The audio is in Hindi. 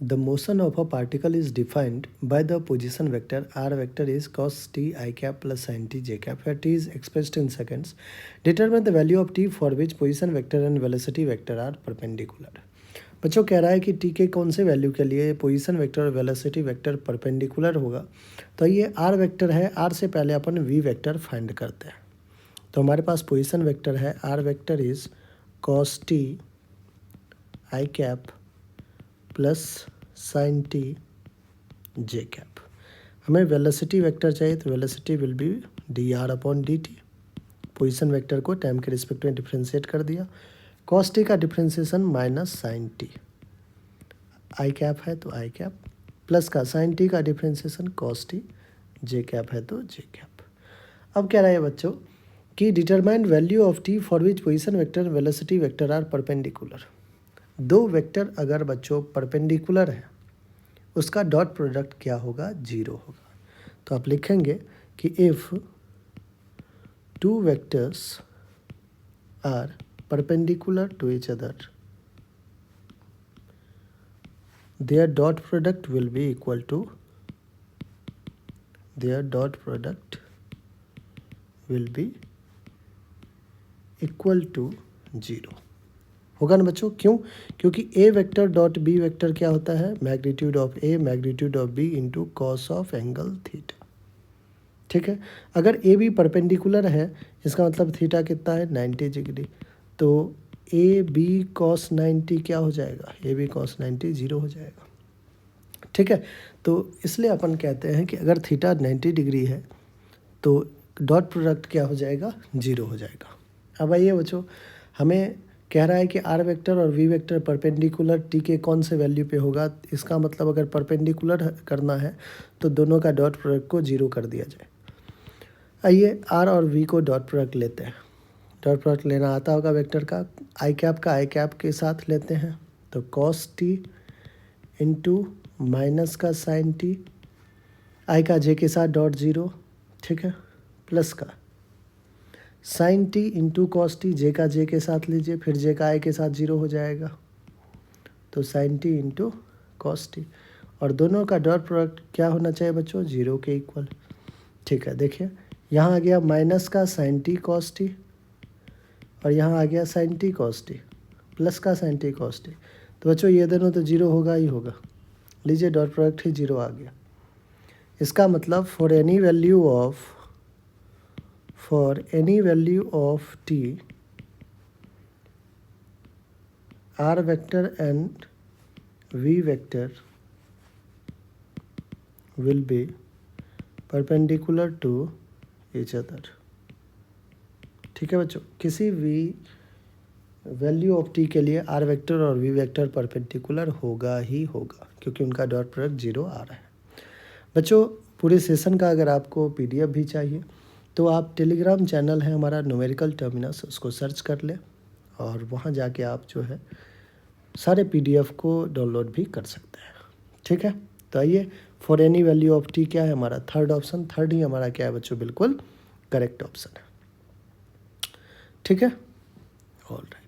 The motion of a particle is defined by the position vector R vector is cos t I cap plus sin t j cap where t is expressed in seconds. Determine the value of t for which position vector and velocity vector are perpendicular. बच्चों कह रहा है कि टी के कौन से वैल्यू के लिए पोजीशन वेक्टर और वेलोसिटी वेक्टर परपेंडिकुलर होगा। तो ये आर वेक्टर है, आर से पहले अपन वी वेक्टर फाइंड करते हैं। तो हमारे पास पोजीशन वेक्टर है R vector is cos t I cap plus sine T J cap. हमें वेलोसिटी वेक्टर चाहिए तो velocity will be D R upon D T. Position vector को टाइम के रिस्पेक्ट में डिफ्रेंशिएट कर दिया। कॉस टी का differentiation minus sine T, I cap है तो आई कैप, प्लस का साइन टी का differentiation cos T, J cap है तो जे कैप। अब कह रहा है बच्चों कि determine value of T for which position vector velocity vector are perpendicular. दो वेक्टर अगर बच्चों परपेंडिकुलर है उसका डॉट प्रोडक्ट क्या होगा, जीरो होगा। तो आप लिखेंगे कि if two vectors are perpendicular to each other, their dot product will be equal to, their dot product will be equal to 0 होगा ना बच्चों। क्यों? क्योंकि A vector dot B vector क्या होता है, magnitude of A magnitude of B into cos of angle theta. ठीक है, अगर ए बी परपेंडिकुलर है इसका मतलब थीटा कितना है, 90 डिग्री। तो ए बी कॉस 90 क्या हो जाएगा, ए बी कॉस 90 जीरो हो जाएगा। ठीक है, तो इसलिए अपन कहते हैं कि अगर थीटा 90 डिग्री है तो डॉट प्रोडक्ट क्या हो जाएगा, जीरो हो जाएगा। अब आइए बच्चों, हमें कह रहा है कि आर वेक्टर और वी वेक्टर परपेंडिकुलर टी के कौन से वैल्यू पे होगा। इसका मतलब अगर परपेंडिकुलर करना है तो दोनों का डॉट प्रोडक्ट को जीरो कर दिया जाए। आइए आर और वी को डॉट प्रोडक्ट लेते हैं। डॉट प्रोडक्ट लेना आता होगा वेक्टर का, आई कैप के साथ लेते हैं तो कॉस टी इंटू माइनस का साइन टी, आई का जे के साथ डॉट जीरो, ठीक है, प्लस का sine T into cos T, J का जे के साथ लीजिए, फिर जे का आई के साथ जीरो हो जाएगा तो sine T into cos T, और दोनों का डॉट प्रोडक्ट क्या होना चाहिए बच्चों, जीरो के इक्वल। ठीक है, देखिए यहाँ आ गया माइनस का साइन टी कॉस टी और यहाँ आ गया sine T cos T plus का साइन टी कॉस टी। तो बच्चों ये दोनों तो जीरो होगा ही होगा, लीजिए डॉट प्रोडक्ट ही जीरो आ गया। इसका मतलब for any value of T R vector and V vector will be perpendicular to each other. ठीक है बच्चों, किसी भी वैल्यू ऑफ टी के लिए आर वेक्टर और वी वेक्टर परपेंडिकुलर होगा ही होगा क्योंकि उनका डॉट प्रोडक्ट जीरो आ रहा है। बच्चों पूरे सेशन का अगर आपको पीडीएफ भी चाहिए तो आप टेलीग्राम चैनल है हमारा न्यूमेरिकल टर्मिनस, उसको सर्च कर लें और वहाँ जाके आप जो है सारे पीडीएफ को डाउनलोड भी कर सकते हैं। ठीक है, तो आइए for any value of T क्या है हमारा थर्ड ऑप्शन, थर्ड ही हमारा क्या है बच्चों, बिल्कुल करेक्ट ऑप्शन है। ठीक है, ऑल राइट।